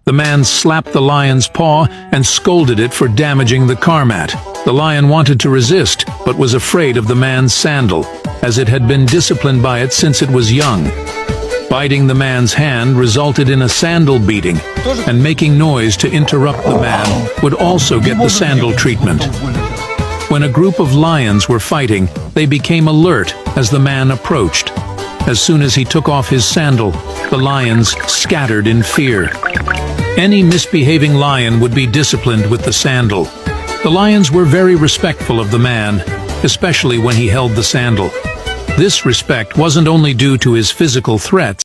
The man slapped the lion's paw and scolded it for damaging the car mat. The lion wanted to resist, but was afraid of the man's sandal, as it had been disciplined by it since it was young. Biting the man's hand resulted in a sandal beating, and making noise to interrupt the man would also get the sandal treatment. When a group of lions were fighting, they became alert as the man approached. As soon as he took off his sandal, the lions scattered in fear. Any misbehaving lion would be disciplined with the sandal. The lions were very respectful of the man, especially when he held the sandal. This respect wasn't only due to his physical threats,